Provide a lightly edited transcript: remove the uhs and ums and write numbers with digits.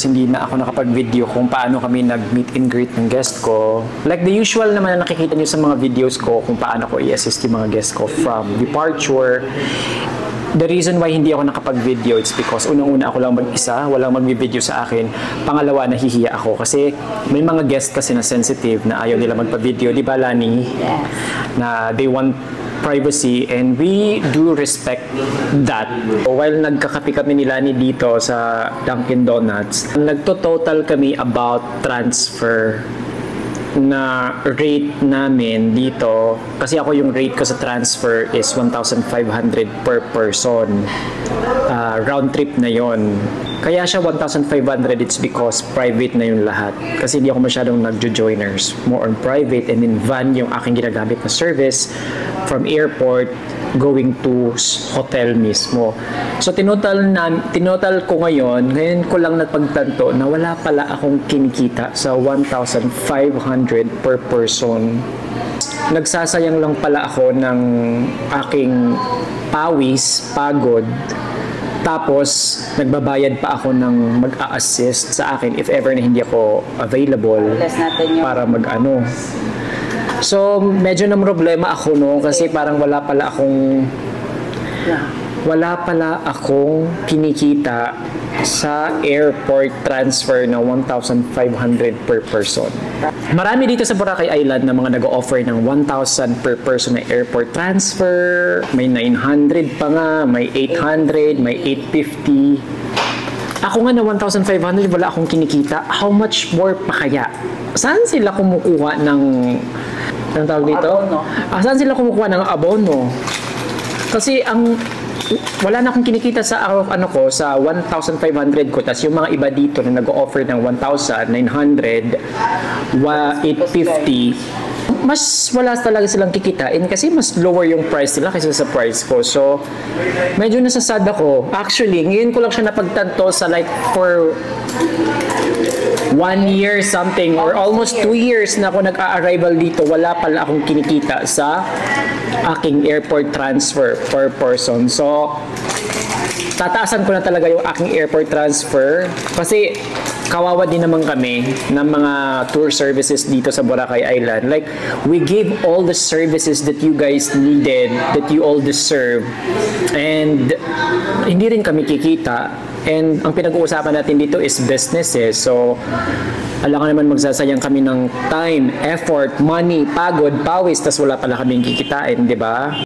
years, hindi na ako nakapag-video kung paano kami nag-meet and greet ng guest ko. Like the usual naman na nakikita nyo sa mga videos ko kung paano ko i-assist yung mga guest ko from departure. The reason why hindi ako nakapag-video, it's because unang-una ako lang mag-isa, walang mag-video sa akin. Pangalawa, nahihiya ako kasi may mga guest kasi na sensitive na ayaw nila magpa-video. Di ba, Lani? Yes. Na they want privacy and we do respect that. While nagkakape kami ni Lani dito sa Dunkin Donuts, nagto-total kami about transfer na rate namin dito, kasi ako yung rate ko sa transfer is 1,500 per person. Round trip na yon. Kaya siya 1,500, it's because private na yung lahat. Kasi hindi ako masyadong nagjo-joiners. More on private, and then van yung aking ginagamit na service from airport going to hotel mismo. So tinotal ko ngayon ko lang napagtanto na wala pala akong kinikita sa 1,500 per person. Nagsasayang lang pala ako ng aking pagod. Tapos, nagbabayad pa ako ng mag-a-assist sa akin if ever na hindi ako available para mag-ano. So, medyo na problema ako kasi parang wala pala akong kinikita sa airport transfer na 1,500 per person. Marami dito sa Boracay Island na mga nag-o-offer ng 1,000 per person na airport transfer. May 900 pa nga, may 800, may 850. Ako nga na 1,500, wala akong kinikita. How much more pa kaya? Saan sila kumukuha ng... Anong tawag dito? Saan sila kumukuha ng abono? Kasi wala na akong kinikita sa sa 1,500 ko, tas yung mga iba dito na nag-offer ng 1,900, 850, mas wala talaga silang kikitain kasi mas lower yung price nila kaysa sa price ko. So medyo nasasad ako. Actually, ngayon ko lang siya napagtanto sa like for 1 year something or almost 2 years na ako nag-a-arrival dito, wala pala akong kinikita sa aking airport transfer per person. So, tataasan ko na talaga yung aking airport transfer kasi kawawa din naman kami ng mga tour services dito sa Boracay Island. Like, we give all the services that you guys needed, that you all deserve, and hindi rin kami kikita. And ang pinag-uusapan natin dito is businesses. So, alam ka naman magsasayang kami ng time, effort, money, pagod, pawis, tas wala pala kaming kikitain, di ba?